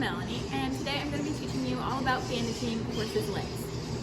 Melanie, and today I'm going to be teaching you all about bandaging a horse's legs.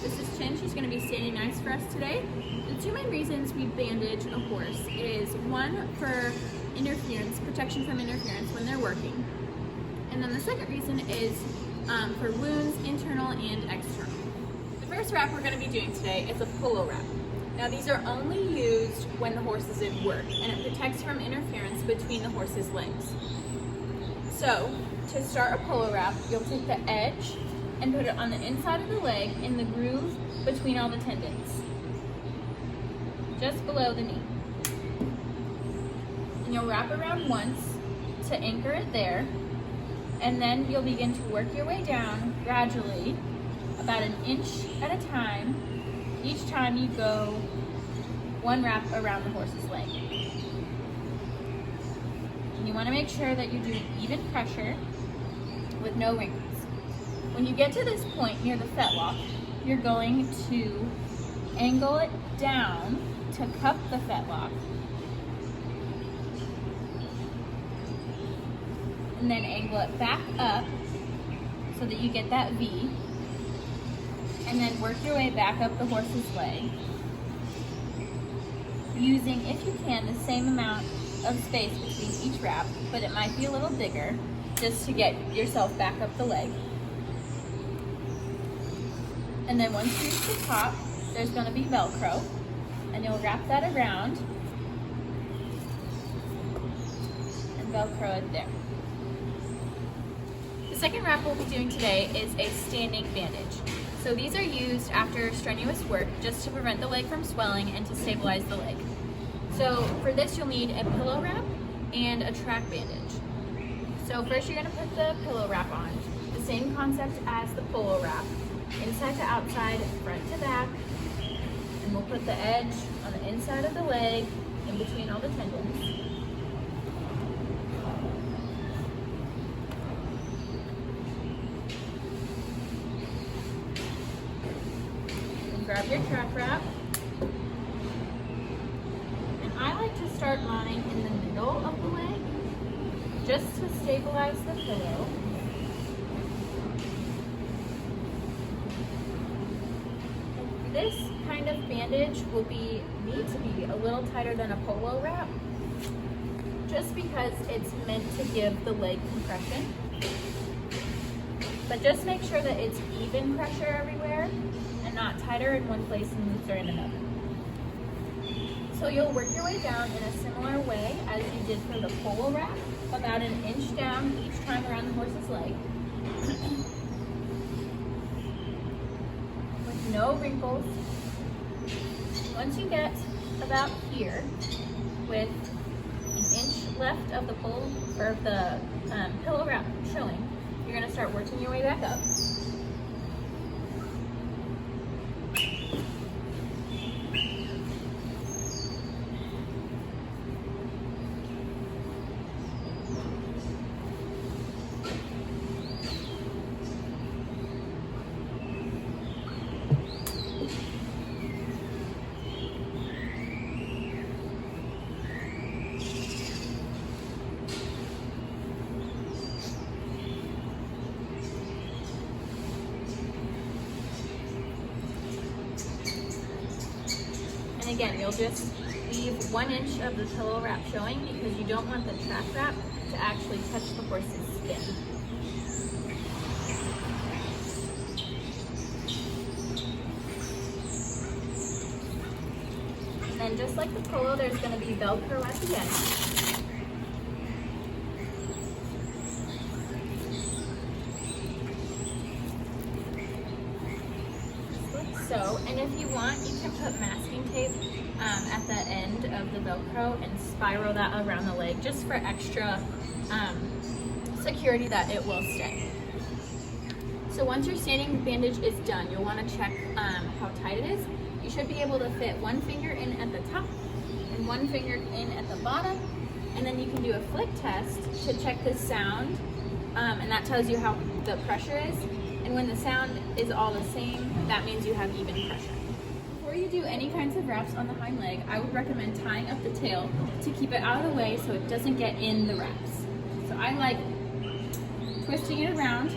This is Chin. She's going to be standing nice for us today. The two main reasons we bandage a horse is one, for interference, protection from interference when they're working, and then the second reason is for wounds, internal and external. The first wrap we're going to be doing today is a polo wrap. Now these are only used when the horse is at work, and it protects from interference between the horse's legs. So, to start a polo wrap, you'll take the edge and put it on the inside of the leg in the groove between all the tendons, just below the knee. And you'll wrap around once to anchor it there, and then you'll begin to work your way down gradually, about an inch at a time, each time you go one wrap around the horse's leg. And you want to make sure that you're doing even pressure with no wrinkles. When you get to this point near the fetlock, you're going to angle it down to cup the fetlock, and then angle it back up so that you get that V, and then work your way back up the horse's leg, using, if you can, the same amount of space between each wrap, but it might be a little bigger, just to get yourself back up the leg. And then once you reach the top, there's going to be Velcro, and you'll wrap that around and Velcro it there. The second wrap we'll be doing today is a standing bandage. So these are used after strenuous work just to prevent the leg from swelling and to stabilize the leg. So for this you'll need a pillow wrap and a track bandage. So first you're going to put the pillow wrap on, the same concept as the polo wrap, inside to outside, front to back, and we'll put the edge on the inside of the leg in between all the tendons. Grab your track wrap, and I like to start mine in the middle of the leg just to stabilize the pillow. And this kind of bandage will need to be a little tighter than a polo wrap, just because it's meant to give the leg compression. But just make sure that it's even pressure everywhere, not tighter in one place and looser in another. So you'll work your way down in a similar way as you did for the polo wrap, about an inch down each time around the horse's leg, with no wrinkles. Once you get about here, with an inch left of the pillow wrap showing, you're going to start working your way back up. And again, you'll just leave 1 inch of the pillow wrap showing because you don't want the track wrap to actually touch the horse's skin. And then just like the polo, there's going to be Velcro at the end. So, and if you want, you can put masking tape at the end of the Velcro and spiral that around the leg just for extra security that it will stay. So once your standing bandage is done, you'll want to check how tight it is. You should be able to fit one finger in at the top and one finger in at the bottom, and then you can do a flick test to check the sound, and that tells you how the pressure is. And when the sound is all the same, that means you have even pressure. Before you do any kinds of wraps on the hind leg, I would recommend tying up the tail to keep it out of the way so it doesn't get in the wraps. So I like twisting it around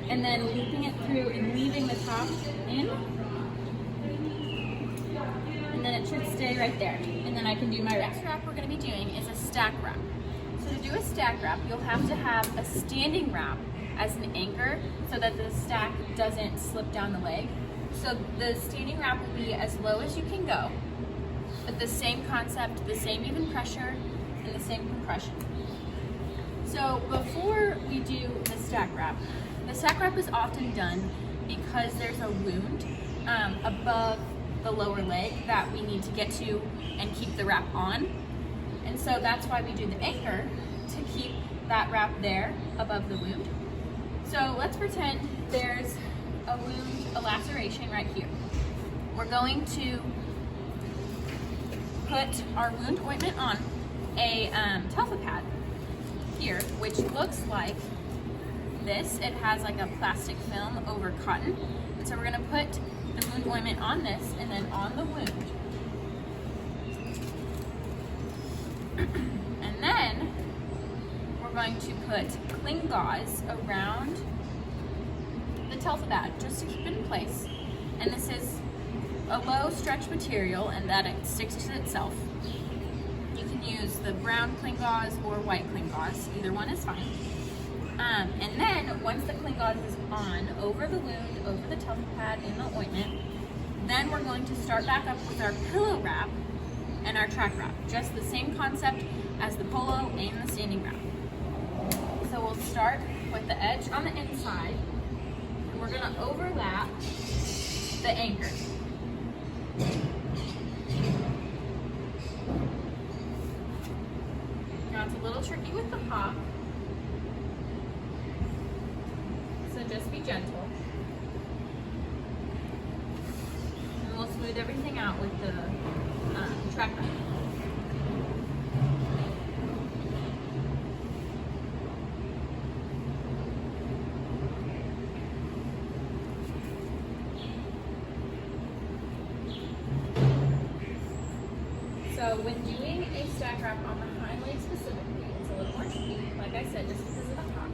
and then looping it through and leaving the top in. And then it should stay right there. And then I can do my wrap. Next wrap we're going to be doing is a stack wrap. So to do a stack wrap, you'll have to have a standing wrap as an anchor so that the stack doesn't slip down the leg. So the standing wrap will be as low as you can go, but the same concept, the same even pressure, and the same compression. So before we do the stack wrap is often done because there's a wound above the lower leg that we need to get to and keep the wrap on. And so that's why we do the anchor, to keep that wrap there above the wound. So let's pretend there's a wound, a laceration right here. We're going to put our wound ointment on a Telfa pad here, which looks like this. It has like a plastic film over cotton. And so we're gonna put the wound ointment on this and then on the wound. And then we're going to put cling gauze around the Telfa pad just to keep it in place. And this is a low stretch material and that it sticks to itself. You can use the brown cling gauze or white cling gauze, either one is fine. And then once the cling gauze is on over the wound, over the Telfa pad in the ointment, then we're going to start back up with our pillow wrap and our track wrap. Just the same concept as the polo and the standing wrap. So we'll start with the edge on the inside, and we're gonna overlap the anchor. Now it's a little tricky with the hop, so just be gentle. And we'll smooth everything out with the track wrap. So when doing a stack wrap on the hind leg specifically, it's a little more tricky, like I said, just because of the hock.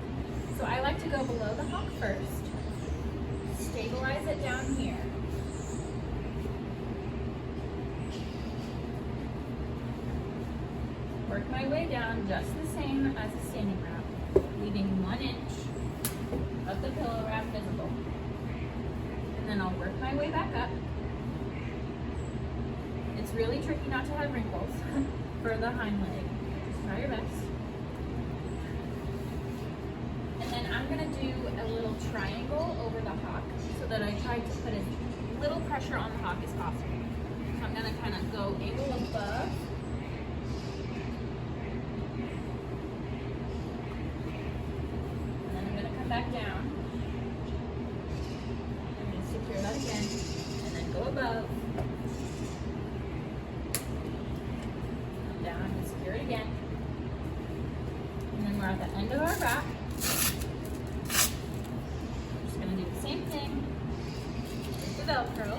So I like to go below the hock first, stabilize it down here, work my way down just the same as a standing wrap, leaving 1 inch of the pillow wrap visible. And then I'll work my way back up. It's really tricky not to have wrinkles for the hind leg. Just try your best. And then I'm gonna do a little triangle over the hock so that I try to put as little pressure on the hock as possible. So I'm gonna kind of go angle above. And then I'm gonna come back down. I'm gonna secure that again. And then go above. Down and secure it again. And then we're at the end of our wrap. I'm just going to do the same thing with the Velcro.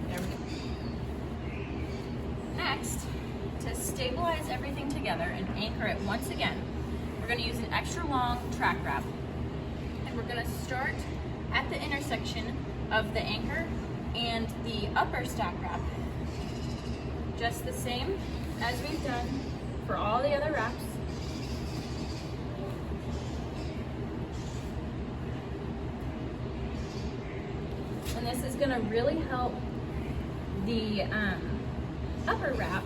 There we go. Next, to stabilize everything together and anchor it once again, we're going to use an extra long track wrap. And we're going to start at the intersection of the anchor and the upper stack wrap, just the same as we've done for all the other wraps. And this is going to really help the upper wrap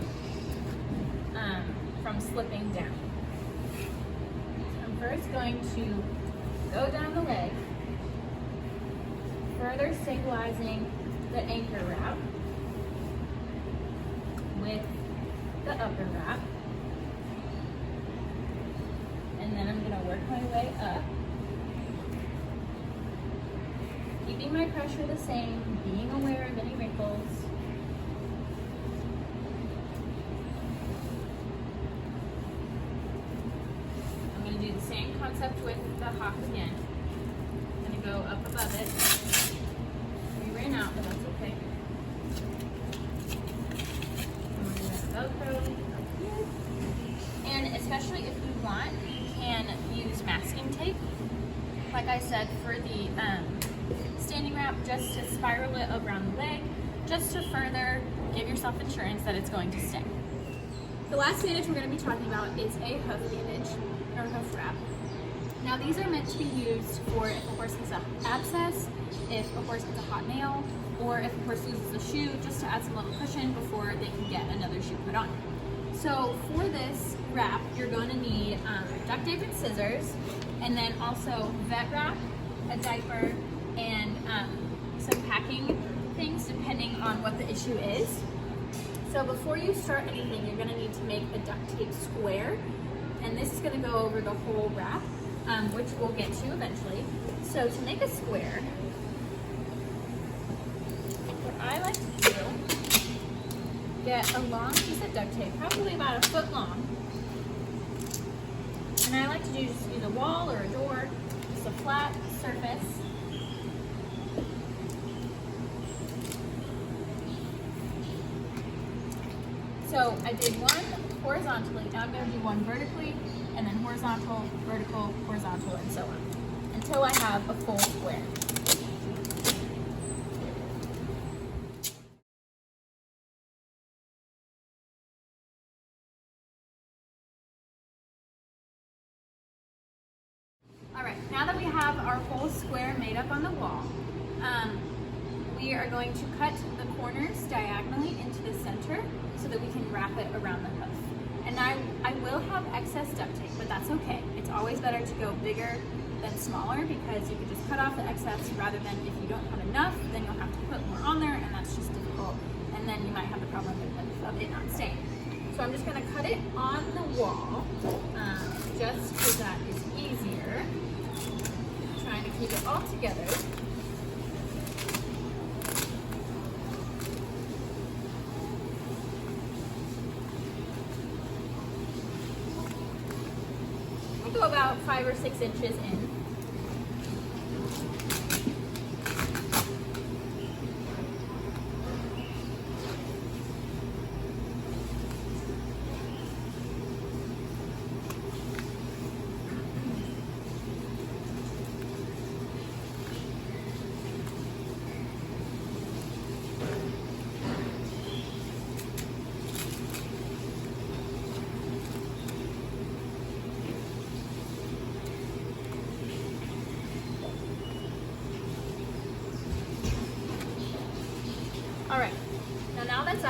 from slipping down. I'm first going to go down the leg, further stabilizing the anchor wrap with the upper wrap, and then I'm going to work my way up, keeping my pressure the same, being aware of any wrinkles. I'm going to do the same concept with the hock again. I'm going to go up above it. We ran out, but that's okay. I'm going to do that Velcro up here. And especially if you want, can use masking tape. Like I said, for the standing wrap, just to spiral it around the leg, just to further give yourself assurance that it's going to stay. The last bandage we're going to be talking about is a hoof bandage, or hoof wrap. Now these are meant to be used for if a horse has an abscess, if a horse gets a hot nail, or if a horse loses a shoe, just to add some little cushion before they can get another shoe put on. So for this wrap, you're going to need duct tape and scissors, and then also vet wrap, a diaper, and some packing things depending on what the issue is. So before you start anything, you're going to need to make a duct tape square, and this is going to go over the whole wrap, which we'll get to eventually. So to make a square, what I like to do, get a long piece of duct tape, probably about 1 foot long, and I like to do just use a wall or a door, just a flat surface. So I did one horizontally, now I'm going to do one vertically, and then horizontal, vertical, horizontal, and so on, until I have a full square. Alright, now that we have our whole square made up on the wall, we are going to cut the corners diagonally into the center so that we can wrap it around the hoof. And I will have excess duct tape, but that's okay. It's always better to go bigger than smaller, because you can just cut off the excess, rather than if you don't have enough, then you'll have to put more on there, and that's just difficult. And then you might have the problem of it not staying. So I'm just going to cut it on the wall, just because that is easier. Trying to keep it all together. We'll go about 5 or 6 inches in. Alright, now that's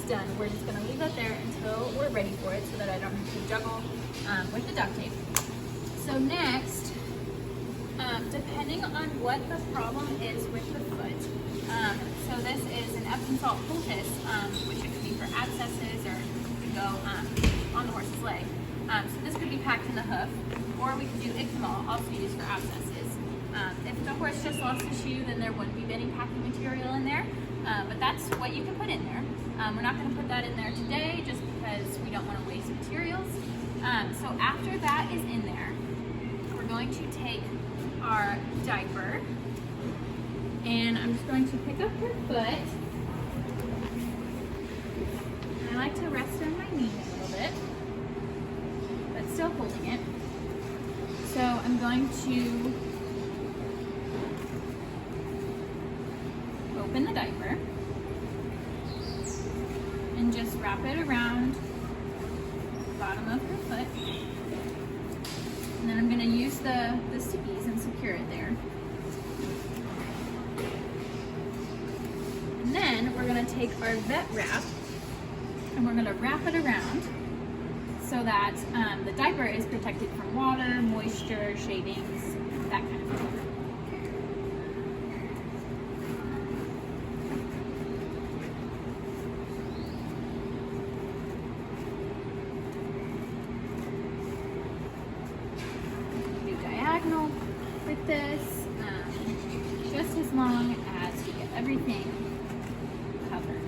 done, we're just going to leave that there until we're ready for it, so that I don't have to juggle with the duct tape. So next, depending on what the problem is with the foot, so this is an Epsom salt poultice, which it could be for abscesses, or it could go on the horse's leg. So this could be packed in the hoof, or we could do Ictamol, also used for abscesses. If the horse just lost a shoe, then there wouldn't be any packing material in there. But that's what you can put in there. We're not going to put that in there today, just because we don't want to waste materials. So after that is in there, we're going to take our diaper, and I'm just going to pick up her foot. I like to rest on my knee a little bit, but still holding it. So I'm going to open the diaper and just wrap it around the bottom of her foot, and then I'm going to use the stickies and secure it there. And then we're going to take our vet wrap and we're going to wrap it around so that the diaper is protected from water, moisture, shavings, that kind of thing. With this, just as long as you get everything covered.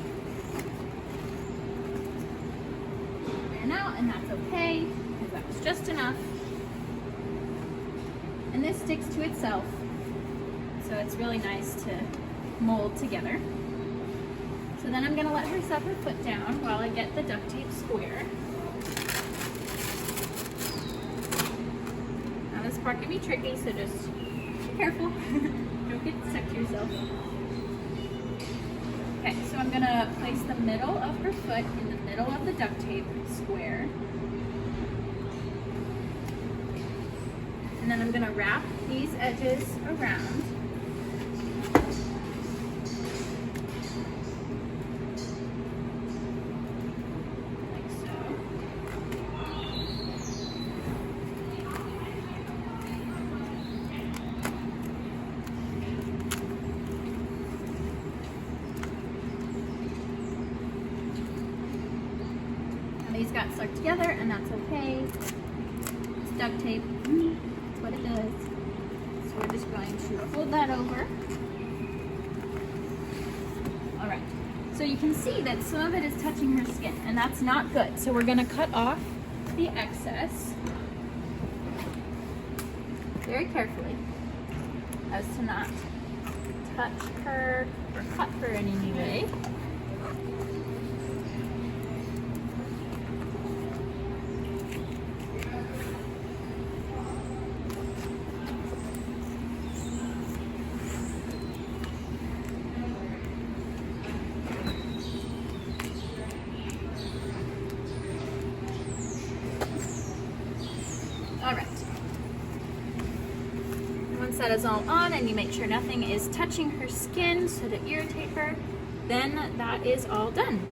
And out, and that's okay, because that was just enough. And this sticks to itself, so it's really nice to mold together. So then I'm going to let her set her foot down while I get the duct tape square. part can be tricky, so just be careful. Don't get stuck to yourself. Okay, so I'm gonna place the middle of her foot in the middle of the duct tape square. And then I'm gonna wrap these edges around. Like so. Now these got stuck together, and that's okay. It's duct tape. What it does. So we're just going to fold that over. All right. So you can see that some of it is touching her skin, and that's not good. So we're going to cut off the excess very carefully as to not touch her or cut her in any way. All right. Once that is all on and you make sure nothing is touching her skin so to irritate her, then that is all done.